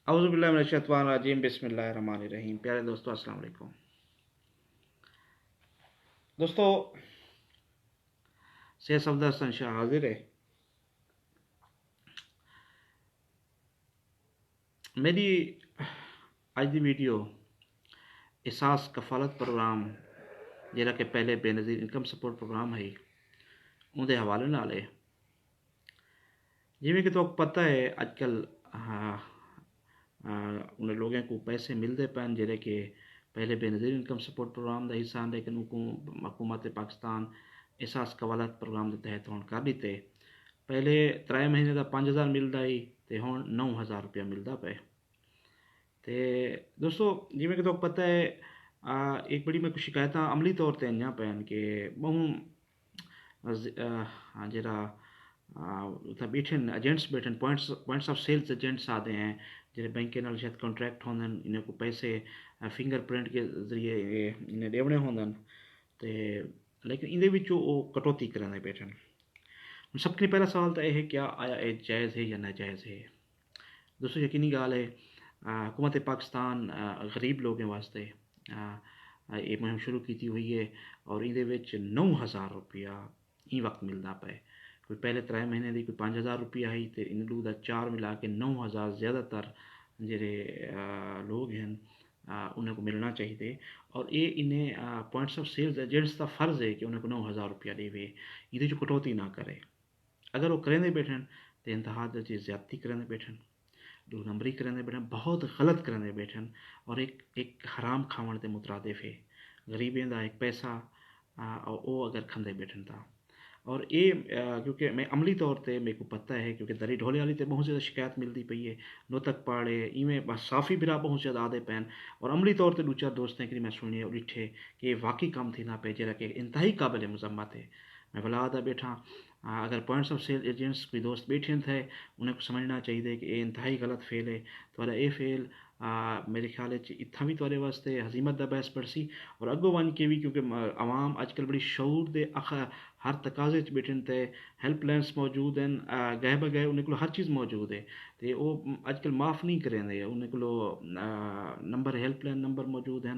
औज़ुबिल्लाहि मिनश्शैतानिर्रजीम बिस्मिल्लाहिर्रहमानिर्रहीम। प्यारे दोस्तों, अस्सलाम वालेकुम। दोस्तों, शेख सफदर हसन शाह हाजिर है। मेरी अज की वीडियो एहसास कफालत प्रोग्राम जिहड़ा कि पहले बेनज़ीर इनकम सपोर्ट प्रोग्राम है उनके हवाले नाल है। जिमें कि तो पता है अजकल उन लोगों को पैसे मिलते पैन जेह्ड़े कि पहले बेनज़ीर इनकम सपोर्ट प्रोग्राम का हिस्सा हैं, लेकिन हुकूमत पाकिस्तान एहसास कफालत प्रोग्राम के तहत हुण कर दिते। पहले 3 महीने का 5000 मिलता ही तो हुण 9000 रुपया मिलता पे। तो दोस्तों, जिमें कि तो पता है एक बड़ी मैं कुछ शिकायत अमली तौर पर इं पैन कि बहु जरा उत्थे बैठे एजेंट्स बैठे पॉइंट्स ऑफ सेल्स एजेंट्स आते हैं जो बैंक के नाल शायद कॉन्ट्रैक्ट होंगे, इन्हें को पैसे फिंगरप्रिंट के जरिए इन्हें देवने होंगे तो लेकिन इहदे विचों वो कटौती कराने बैठन। सब पहला सवाल तो यह है, क्या आया ये जायज़ है या नाजायज़ है। दोस्तों, यकीनी गाल है हुकूमत पाकिस्तान गरीब लोगों वास्ते ये मुहिम शुरू की हुई है और ये 9000 रुपया ई वक्त मिलता पे। कोई पहले 3 महीने की कोई 5000 रुपया ही तो इन दू 4 मिला के 9000 ज़्यादातर जेरे लोग हैं उन्हें को मिलना चाहिए। और ये इन्हें पॉइंट्स ऑफ सेल्स एजेंट्स का फ़र्ज़ है कि उन्हें को 9000 रुपया देवे, ये जो कटौती ना करे। अगर वो करेंदे बैठन तो इंतहा दर्जे ज़्यादती करेंदे बैठन, 2 नंबरी करेंदे बैठन, बहुत गलत करेंदे बैठन और एक हराम खावन के मुतरादिफ है। गरीबें का एक पैसा और वो अगर खंदे बैठन था और ये क्योंकि मैं अमली तौर पर मेरे को पता है, क्योंकि दरी ढोले वाली तो बहुत ज़्यादा शिकायत मिलती पई है, नोतक पाड़े इवें बस साफ़ी बिरा बहुत ज़्यादा आदे पैन और अमली तौर पर 2-4 दोस्त हैं कि मैं सुनी और डिठे कि वाकई कम थी ना पे जरा कि इंतहाई काबिल मजम्मत है। मैं भला आदा बैठा अगर पॉइंट्स ऑफ सेल एजेंट्स कोई दोस्त बैठे थे उन्हें को समझना चाहिए कि ये इंतहाई गलत फेल है। तो ये फेल मेरे ख्याल इतना भी थोड़े वास्ते हजीमत का बहस पड़सी और अगों वन के भी, क्योंकि आवाम अजकल बड़ी शऊर दे हर तकाजे बैठे थे। हेल्पलाइन्स मौजूद हैं, गह बगह उन्हें को हर चीज़ मौजूद है तो वो अजकल माफ़ नहीं करेंगे। उन्हें को नंबर हेल्पलाइन नंबर मौजूद हैं,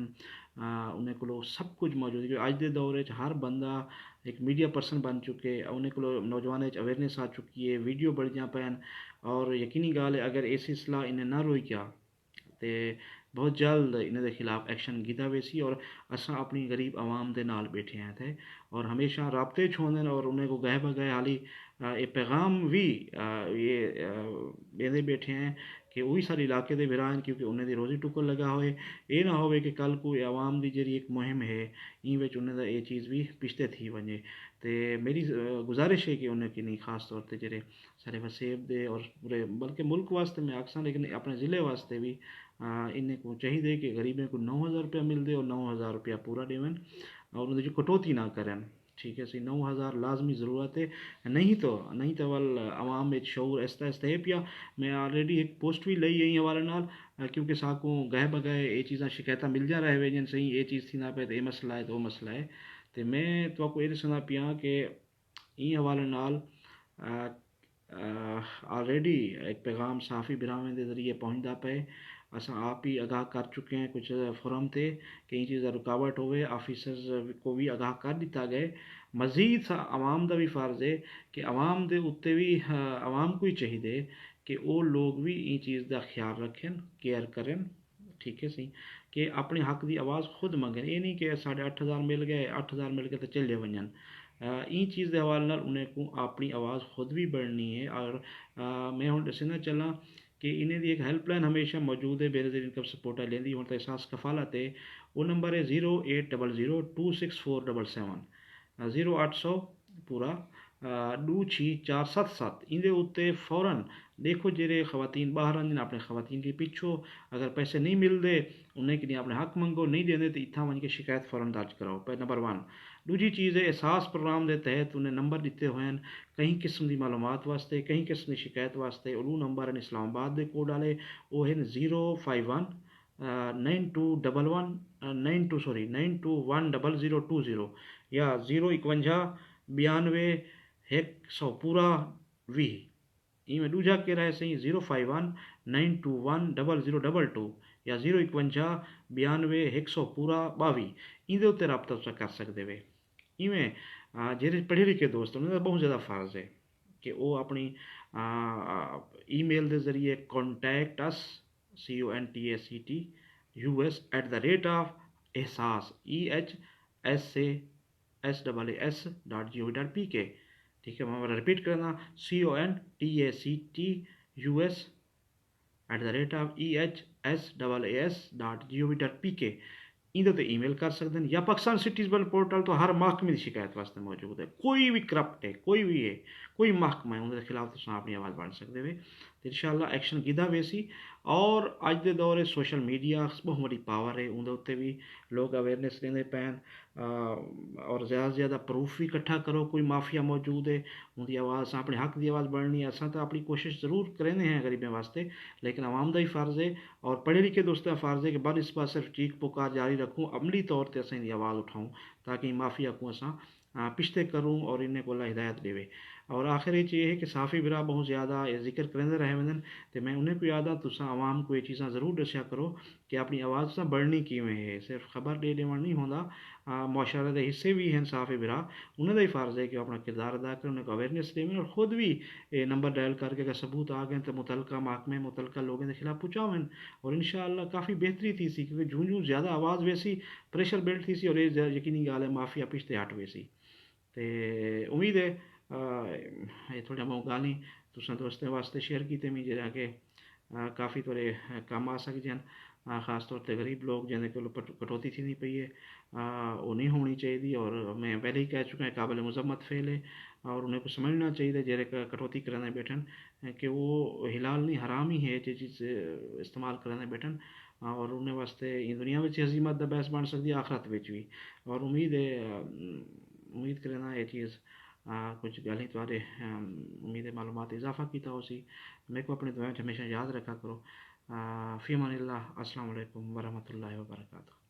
उन्हें को सब कुछ मौजूद है। अज के दौर हर बंदा एक मीडिया पर्सन बन चुके, उन्हें को नौजवान अवेयरनेस आ चुकी है, वीडियो बढ़ जा पैन और यकीनी गाल है अगर ऐसी सलाह इन्हें ना रोई क्या तो बहुत जल्द इन्हें के खिलाफ एक्शन कीता वेसी। और असा अपनी गरीब आवाम के नाल बैठे हैं थे और हमेशा राबते छोंदन और उन्हें को गह बगह हाली ये पैगाम भी ये देंदे बैठे हैं कि वही सारे इलाके के बिरान, क्योंकि उन्हें दी रोज़ी टुकर लगा होए। ये ना हो कि कल को आवाम की जी एक मुहिम है इन उन्हें ये चीज़ भी पिछते थी वजे। तो मेरी गुजारिश है कि उन्हें कि नहीं खास तौर पर जे सारे वसेब दे और पूरे बल्कि मुल्क वास्ते मैं आखसा, लेकिन अपने ज़िले वास्ते भी इन्हें को चाहिए कि गरीबें को 9000 रुपया मिल दे और 9000 रुपया पूरा देवन और उन्हें जो कटौती ना करें। ठीक है सी 9000 लाजमी ज़रूरत है, नहीं तो वल आवाम में शऊर ऐसा ऐसा है पिया। मैं ऑलरेडी एक पोस्ट भी ली यही हवाले नाल क्योंकि साकू गह बगह ये चीज़ा शिकायत मिल जा रहे वे सही ये चीज़ थी ना पे तो ये मसला है तो मसला है। तो मैं तो आपको ये दसना पिया कि इन हवाले नाल ऑलरेडी एक पैगाम साफ़ी बिरावें के जरिए पहुँचता पे। असा आप ही आगाह कर चुके हैं कुछ फोरम थे कई चीज़ रुकावट होवे ऑफिसर्स को भी आगाह कर दिता गए। मजीद आवाम का भी फ़र्ज़ है कि आवाम के उत्ते भी आवाम को ही चाहिए कि वो लोग भी इन चीज़ का ख्याल रखें, केयर करें। ठीक है सी कि अपने हक की आवाज़ खुद मंगें, ये नहीं कि 8000 मिल गए 8000 मिल गए तो चले वजन। इन चीज़ के हवाले नाल उन्हें को अपनी आवाज़ खुद भी बढ़नी है। और मैं हूँ दसना चला कि इन्हें दी एक हेल्पलाइन हमेशा मौजूद है बेनज़ीर इनकम सपोर्ट लेंदी हूँ तो एहसास कफालत है। वो नंबर है 0800264777 0800 पूरा 26477। इंदे उत्ते फ़ौरन देखो जेरे खवातीन बाहर आंदे अपने खवातीन के पिछो अगर पैसे नहीं मिलते उन्हें कि नहीं अपने हक मंगो, नहीं देंदे तो इतना वन के शिकायत फ़ौरन दर्ज कराओ पर नंबर 1। दूजी चीज़ है एहसास प्रोग्राम के तहत उन्हें नंबर दिते हुए हैं कई किस्म की मालूमात वास्ते, कई किस्म की शिकायत वास्ते और वो नंबर हैं इस्लामाबाद के कोड वाले वो हैं 051 92 या 051 92 100 पूरा 20। इवें दूजा केड़ा है सही 05192100022 या 05192 पूरा 22 इंदे उत्ते राब्ता तुस कर सकते वे। इवें जेह्ड़े पढ़े लिखे दोस्त उन्हें बहुत ज़्यादा फ़र्ज है कि वो अपनी ईमेल के जरिए कॉन्टैक्ट अस contact@ehsaas.gov.pk। ठीक है, मैं रिपीट करना contact@ehsaas.gov.pk। इंदे ते ईमेल कर सकते हैं या पाकिस्तान सिटीजन पोर्टल तो हर महकमे की शिकायत वास्ते मौजूद है। कोई भी करप्ट है, कोई भी है, कोई महकमा है, उनके खिलाफ तुम अपनी आवाज़ बढ़ सकते हो। तो इंशाल्लाह एक्शन कीता वेसी। और अज के दौर सोशल मीडिया बहुत बड़ी पावर है, उनके उत्ते भी लोग अवेयरनेस लेंदे पैन। और ज़्यादा से ज़्यादा प्रूफ भी इकट्ठा करो, कोई माफिया मौजूद है उनकी आवाज़ अपने हक की आवाज़ बढ़नी है। असा तो अपनी कोशिश ज़रूर करेंगे हैं गरीबें वास्ते, लेकिन आवाम का ही फ़र्ज़ है और पढ़े लिखे दोस्तों का फ़र्ज़ है कि बस इस बार सिर्फ चीख पुकार जारी रखूँ, अमली तौर पर असें आवाज़ उठाऊँ ताकि माफिया को असा पिछते करूँ और इन्हें को हिदायत देवे। और आखिर ये है कि साफ़ी बिरा बहुत ज़्यादा जिक्र करेंदे रहे वंदन, तो मैं उन्हें को याद आ तुसा आवाम को ये चीज़ां ज़रूर दस्या करो कि अपनी आवाज़ से बढ़नी किवें है। सिर्फ खबर दे देवन नहीं होंदा, मुआशरे के हिस्से भी हैं साफ़ी बिरा, उन्होंने ही फ़र्ज़ है कि अपना किरदार अदा करें, उन्हें अवेयरनेस देवें और ख़ुद भी नंबर डायल करके अगर सबूत आ गए तो मुतलका महकमे मुतलका लोगों के खिलाफ पहुँचावें। और इंशाअल्लाह काफ़ी बेहतरी थी सी, क्योंकि जूं जूं ज़्यादा आवाज़ वैसी प्रेशर बिल्ड थी सी और ये यकीनी गाल है माफिया पिछते हट वैसी। तो उम्मीद है ये थोड़ा बहुत गाली तुसा दोस्तें वास्ते शेयर की मी जेह्ड़ा कि काफ़ी थोड़े कम आ सकदे हैं। खास तौर पर गरीब लोग जिन्हें को कटौती थी पई है वो नहीं होनी चाहिए। और मैं पहले ही कह चुका है काबिल मजम्मत फेल है और उन्हें को समझना चाहिए जेरे कटौती कराने बैठन कि वो हिलाल नहीं हराम ही है जो चीज़ इस्तेमाल कराने बैठन। और उन्हें वास्ते इन दुनिया में हजीमत द बहस बन सकती है, आखरत में भी। और उम्मीद करना ये चीज़ कुछ गल थोड़े उम्मीद मालूमात इजाफा किया उसी। मेरे को अपनी दुआएं हमेशा याद रखा करो। फ़ी अमानिल्लाह। अस्सलाम वालेकुम वरहमतुल्लाहि वबरकातुहू।